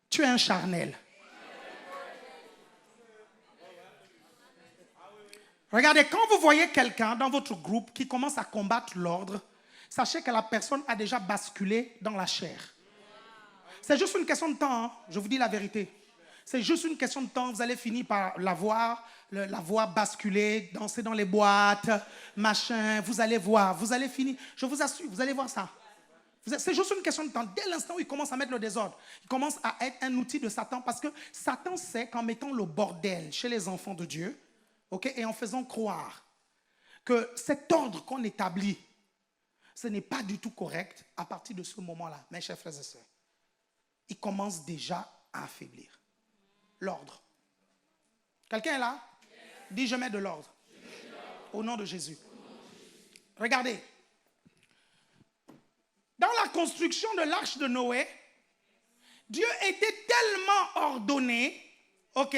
tu es un charnel. Regardez, quand vous voyez quelqu'un dans votre groupe qui commence à combattre l'ordre, sachez que la personne a déjà basculé dans la chair. C'est juste une question de temps, hein, je vous dis la vérité. C'est juste une question de temps, vous allez finir par la voir basculer, danser dans les boîtes, machin, vous allez voir, vous allez finir, je vous assure, vous allez voir ça. C'est juste une question de temps. Dès l'instant où il commence à mettre le désordre, il commence à être un outil de Satan, parce que Satan sait qu'en mettant le bordel chez les enfants de Dieu, okay, et en faisant croire que cet ordre qu'on établit, ce n'est pas du tout correct, à partir de ce moment-là, mes chers frères et sœurs, il commence déjà à affaiblir l'ordre. Quelqu'un est là? Dis, je mets de l'ordre. Au nom de Jésus. Regardez. Dans la construction de l'arche de Noé, Dieu était tellement ordonné, ok,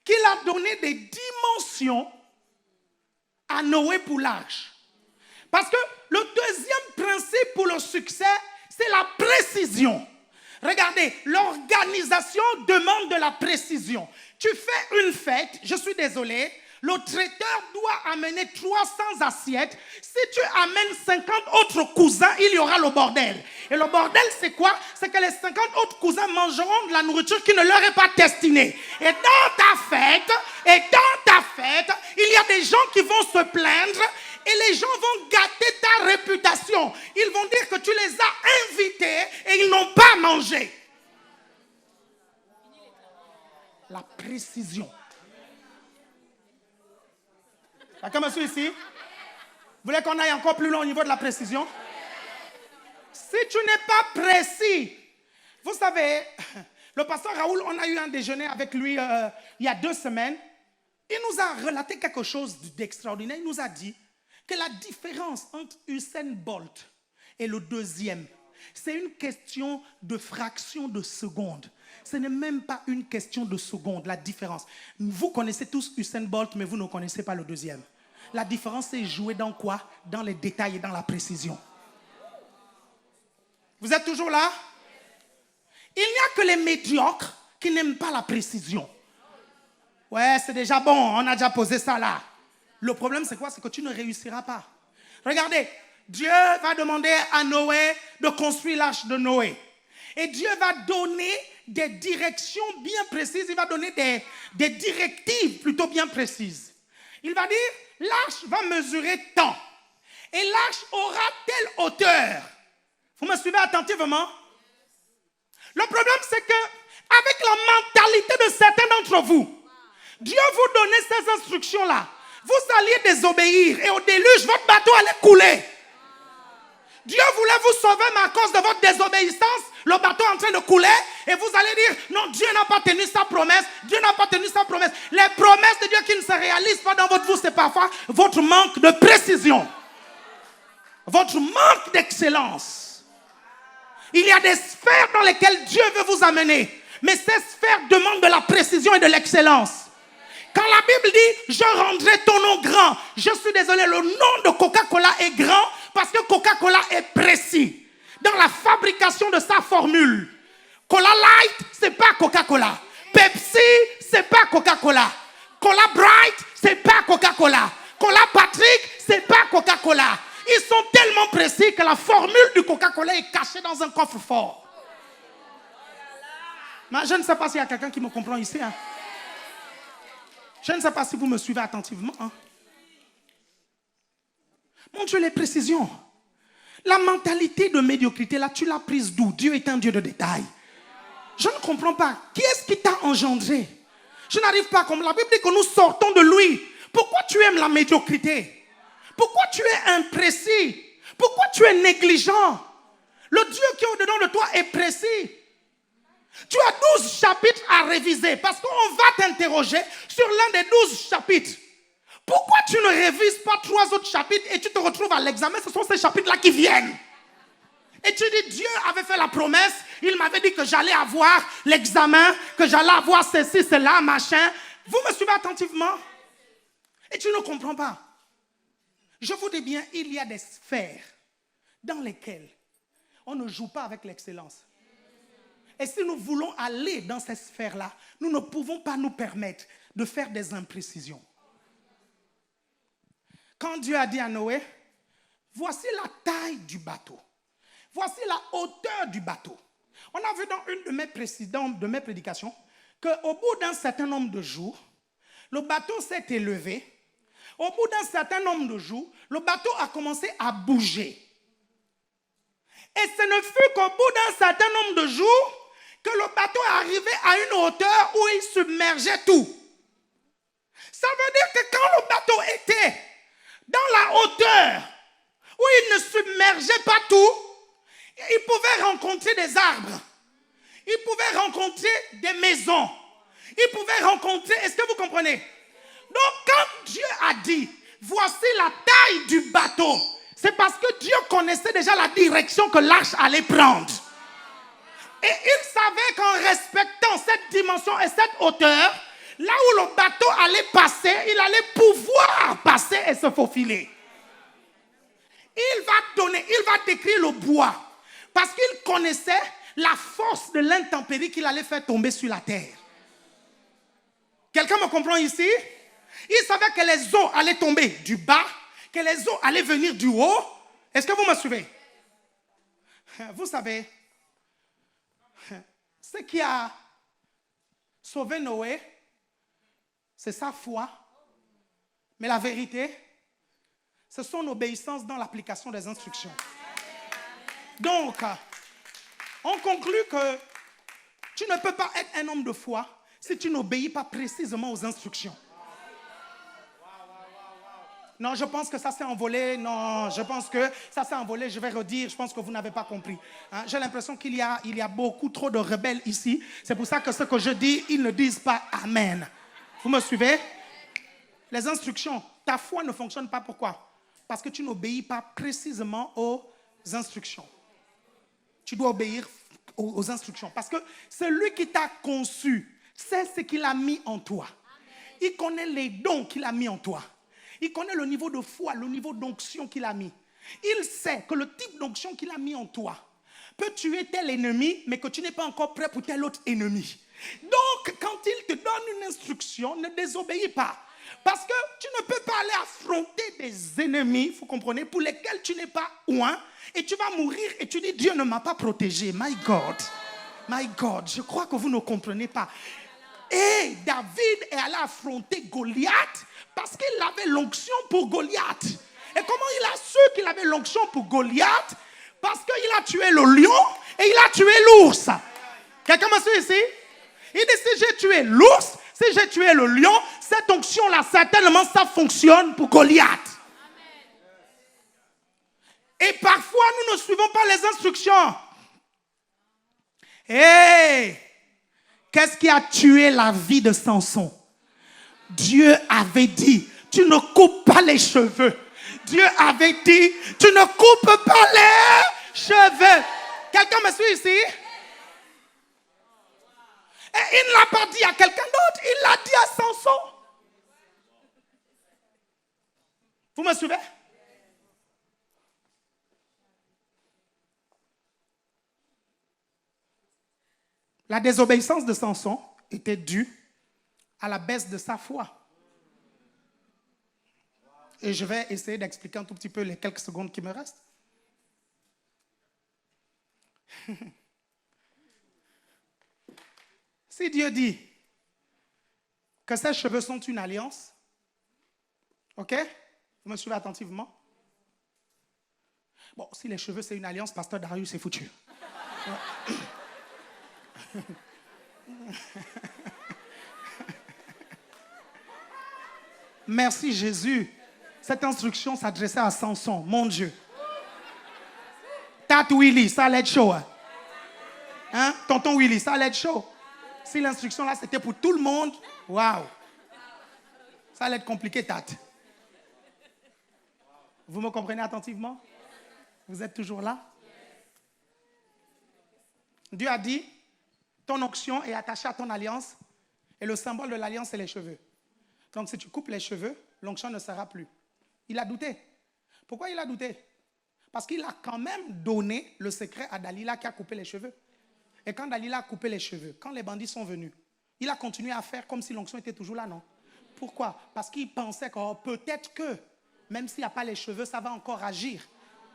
qu'il a donné des dimensions à Noé pour l'arche. Parce que le deuxième principe pour le succès, c'est la précision. Regardez, l'organisation demande de la précision. Tu fais une fête, je suis désolé, le traiteur doit amener 300 assiettes. Si tu amènes 50 autres cousins, il y aura le bordel. Et le bordel, c'est quoi? C'est que les 50 autres cousins mangeront de la nourriture qui ne leur est pas destinée. Et dans ta fête, il y a des gens qui vont se plaindre et les gens vont gâter ta réputation. Ils vont dire que tu les as invités et ils n'ont pas mangé. La précision. Quelqu'un me suit ici? Vous voulez qu'on aille encore plus loin au niveau de la précision? Si tu n'es pas précis, vous savez, le pasteur Raoul, on a eu un déjeuner avec lui il y a 2 semaines. Il nous a relaté quelque chose d'extraordinaire. Il nous a dit que la différence entre Usain Bolt et le deuxième, c'est une question de fraction de seconde. Ce n'est même pas une question de seconde, la différence. Vous connaissez tous Usain Bolt, mais vous ne connaissez pas le deuxième. La différence, c'est jouer dans quoi? Dans les détails et dans la précision. Vous êtes toujours là? Il n'y a que les médiocres qui n'aiment pas la précision. Ouais, c'est déjà bon, on a déjà posé ça là. Le problème, c'est quoi? C'est que tu ne réussiras pas. Regardez, Dieu va demander à Noé de construire l'arche de Noé. Et Dieu va donner des directions bien précises. Il va donner des directives plutôt bien précises. Il va dire, l'arche va mesurer tant. Et l'arche aura telle hauteur. Vous me suivez attentivement? Le problème, c'est que avec la mentalité de certains d'entre vous, Dieu vous donnait ces instructions-là. Vous alliez désobéir et au déluge, votre bateau allait couler. Dieu voulait vous sauver, mais à cause de votre désobéissance, le bateau est en train de couler et vous allez dire, non, Dieu n'a pas tenu sa promesse. Dieu n'a pas tenu sa promesse. Les promesses de Dieu qui ne se réalisent pas dans votre vie, c'est parfois votre manque de précision. Votre manque d'excellence. Il y a des sphères dans lesquelles Dieu veut vous amener. Mais ces sphères demandent de la précision et de l'excellence. Quand la Bible dit, je rendrai ton nom grand. Je suis désolé, le nom de Coca-Cola est grand parce que Coca-Cola est précis. Dans la fabrication de sa formule. Cola Light, c'est pas Coca-Cola. Pepsi, c'est pas Coca-Cola. Cola Bright, c'est pas Coca-Cola. Cola Patrick, c'est pas Coca-Cola. Ils sont tellement précis que la formule du Coca-Cola est cachée dans un coffre-fort. Mais je ne sais pas s'il y a quelqu'un qui me comprend ici. Hein. Je ne sais pas si vous me suivez attentivement. Hein. Mon Dieu, les précisions. La mentalité de médiocrité, là, tu l'as prise d'où? Dieu est un Dieu de détails. Je ne comprends pas. Qui est-ce qui t'a engendré? Je n'arrive pas comme la Bible dit que nous sortons de lui. Pourquoi tu aimes la médiocrité? Pourquoi tu es imprécis? Pourquoi tu es négligent? Le Dieu qui est au-dedans de toi est précis. Tu as 12 chapitres à réviser parce qu'on va t'interroger sur l'un des 12 chapitres. Pourquoi tu ne révises pas 3 autres chapitres et tu te retrouves à l'examen? Ce sont ces chapitres-là qui viennent. Et tu dis, Dieu avait fait la promesse, il m'avait dit que j'allais avoir l'examen, que j'allais avoir ceci, cela, machin. Vous me suivez attentivement? Et tu ne comprends pas. Je vous dis bien, il y a des sphères dans lesquelles on ne joue pas avec l'excellence. Et si nous voulons aller dans ces sphères-là, nous ne pouvons pas nous permettre de faire des imprécisions. Quand Dieu a dit à Noé, voici la taille du bateau. Voici la hauteur du bateau. On a vu dans une de mes prédications qu'au bout d'un certain nombre de jours, le bateau s'est élevé. Au bout d'un certain nombre de jours, le bateau a commencé à bouger. Et ce ne fut qu'au bout d'un certain nombre de jours que le bateau est arrivé à une hauteur où il submergeait tout. Ça veut dire que quand le bateau était dans la hauteur où il ne submergeait pas tout, il pouvait rencontrer des arbres. Il pouvait rencontrer des maisons. Il pouvait rencontrer... Est-ce que vous comprenez? Donc quand Dieu a dit, voici la taille du bateau, c'est parce que Dieu connaissait déjà la direction que l'arche allait prendre. Et il savait qu'en respectant cette dimension et cette hauteur, là où le bateau allait passer, il allait pouvoir passer et se faufiler. Il va décrire le bois. Parce qu'il connaissait la force de l'intempérie qu'il allait faire tomber sur la terre. Quelqu'un me comprend ici? Il savait que les eaux allaient tomber du bas, que les eaux allaient venir du haut. Est-ce que vous me suivez? Vous savez, ce qui a sauvé Noé, c'est sa foi. Mais la vérité, c'est son obéissance dans l'application des instructions. Donc, on conclut que tu ne peux pas être un homme de foi si tu n'obéis pas précisément aux instructions. Non, je pense que ça s'est envolé. Non, je pense que ça s'est envolé. Je vais redire, je pense que vous n'avez pas compris. Hein? J'ai l'impression qu'il y a beaucoup trop de rebelles ici. C'est pour ça que ce que je dis, ils ne disent pas Amen. Vous me suivez? Les instructions, ta foi ne fonctionne pas. Pourquoi? Parce que tu n'obéis pas précisément aux instructions. Tu dois obéir aux instructions. Parce que celui qui t'a conçu sait ce qu'il a mis en toi. Il connaît les dons qu'il a mis en toi. Il connaît le niveau de foi, le niveau d'onction qu'il a mis. Il sait que le type d'onction qu'il a mis en toi peut tuer tel ennemi, mais que tu n'es pas encore prêt pour tel autre ennemi. Donc, quand il te donne une instruction, ne désobéis pas. Parce que tu ne peux pas aller affronter des ennemis, vous comprenez, pour lesquels tu n'es pas oint, et tu vas mourir et tu dis, Dieu ne m'a pas protégé. My God, je crois que vous ne comprenez pas. Et David est allé affronter Goliath parce qu'il avait l'onction pour Goliath. Et comment il a su qu'il avait l'onction pour Goliath? Parce qu'il a tué le lion et il a tué l'ours. Quelqu'un me suit ici? Il dit, si j'ai tué l'ours, si j'ai tué le lion, cette onction-là, certainement, ça fonctionne pour Goliath. Et parfois, nous ne suivons pas les instructions. Hey! Qu'est-ce qui a tué la vie de Samson? Dieu avait dit, tu ne coupes pas les cheveux. Dieu avait dit, tu ne coupes pas les cheveux. Quelqu'un me suit ici? Et il ne l'a pas dit à quelqu'un d'autre, il l'a dit à Samson. Vous me suivez? La désobéissance de Samson était due à la baisse de sa foi. Et je vais essayer d'expliquer un tout petit peu les quelques secondes qui me restent. Si Dieu dit que ses cheveux sont une alliance, ok? Vous me suivez attentivement? Bon, si les cheveux c'est une alliance, pasteur Darius c'est foutu. Merci Jésus. Cette instruction s'adressait à Samson, mon Dieu. Tate Willy, ça allait être chaud. Hein? Tonton Willy, ça allait être chaud. Si l'instruction là c'était pour tout le monde, waouh. Ça allait être compliqué, Tate. Vous me comprenez attentivement? Vous êtes toujours là? Dieu a dit, ton onction est attachée à ton alliance et le symbole de l'alliance, c'est les cheveux. Donc, si tu coupes les cheveux, l'onction ne sera plus. Il a douté. Pourquoi il a douté? Parce qu'il a quand même donné le secret à Dalila qui a coupé les cheveux. Et quand Dalila a coupé les cheveux, quand les bandits sont venus, il a continué à faire comme si l'onction était toujours là, non? Pourquoi? Parce qu'il pensait que peut-être que, même s'il n'y a pas les cheveux, ça va encore agir.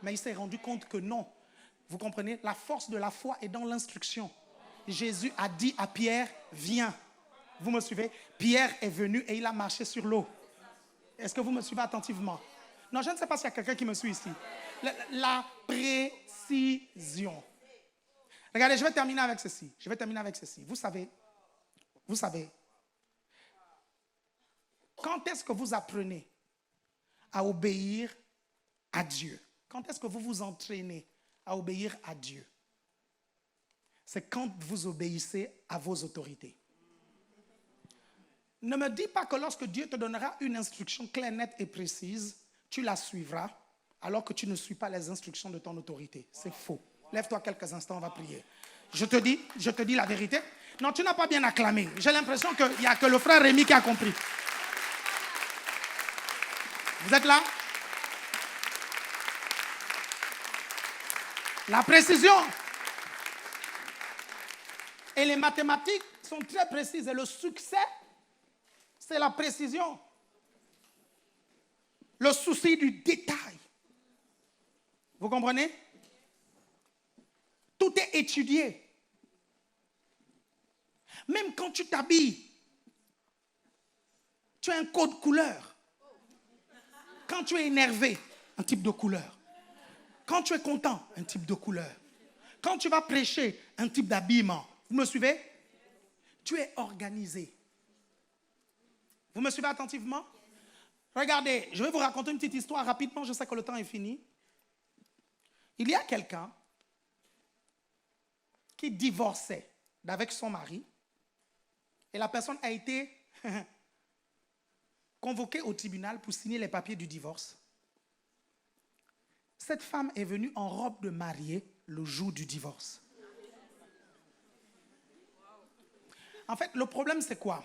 Mais il s'est rendu compte que non. Vous comprenez? La force de la foi est dans l'instruction. Jésus a dit à Pierre, viens. Vous me suivez? Pierre est venu et il a marché sur l'eau. Est-ce que vous me suivez attentivement? Non, je ne sais pas s'il y a quelqu'un qui me suit ici. La précision. Regardez, je vais terminer avec ceci. Vous savez, quand est-ce que vous apprenez à obéir à Dieu? Quand est-ce que vous vous entraînez à obéir à Dieu? C'est quand vous obéissez à vos autorités. Ne me dis pas que lorsque Dieu te donnera une instruction claire, nette et précise, tu la suivras alors que tu ne suis pas les instructions de ton autorité. C'est faux. Lève-toi quelques instants, on va prier. Je te dis la vérité. Non, tu n'as pas bien acclamé. J'ai l'impression qu'il n'y a que le frère Rémi qui a compris. Vous êtes là? La précision et les mathématiques sont très précises. Et le succès, c'est la précision. Le souci du détail. Vous comprenez? Tout est étudié. Même quand tu t'habilles, tu as un code couleur. Quand tu es énervé, un type de couleur. Quand tu es content, un type de couleur. Quand tu vas prêcher, un type d'habillement. Vous me suivez? Tu es organisé. Vous me suivez attentivement? Regardez, je vais vous raconter une petite histoire rapidement. Je sais que le temps est fini. Il y a quelqu'un qui divorçait d'avec son mari et la personne a été convoquée au tribunal pour signer les papiers du divorce. Cette femme est venue en robe de mariée le jour du divorce. En fait, le problème, c'est quoi?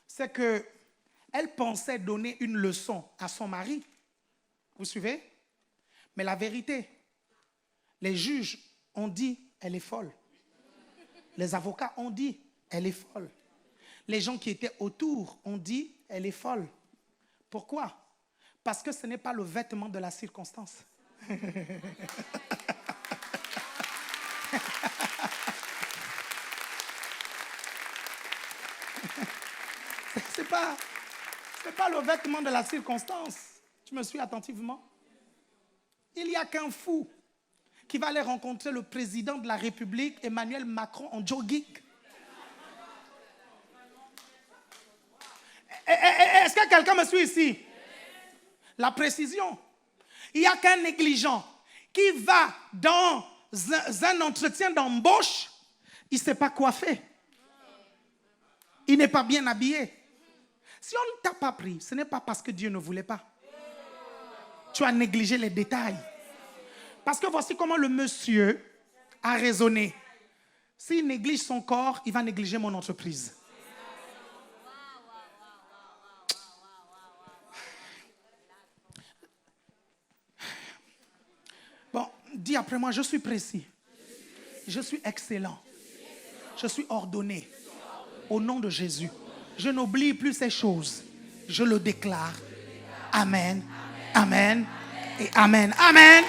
C'est qu'elle pensait donner une leçon à son mari. Vous suivez? Mais la vérité, les juges ont dit, elle est folle. Les avocats ont dit, elle est folle. Les gens qui étaient autour ont dit, elle est folle. Pourquoi? Parce que ce n'est pas le vêtement de la circonstance. C'est pas le vêtement de la circonstance. Tu me suis attentivement? Il n'y a qu'un fou qui va aller rencontrer le président de la République, Emmanuel Macron, en jogging. Est-ce que quelqu'un me suit ici? La précision. Il n'y a qu'un négligent qui va dans un entretien d'embauche, il ne sait pas quoi faire. Il n'est pas bien habillé. Si on ne t'a pas pris, ce n'est pas parce que Dieu ne voulait pas. Tu as négligé les détails. Parce que voici comment le monsieur a raisonné. S'il néglige son corps, il va négliger mon entreprise. Bon, dis après moi, je suis précis. Je suis excellent. Je suis ordonné. Au nom de Jésus. Je n'oublie plus ces choses. Je le déclare. Amen. Amen. Et amen. Amen.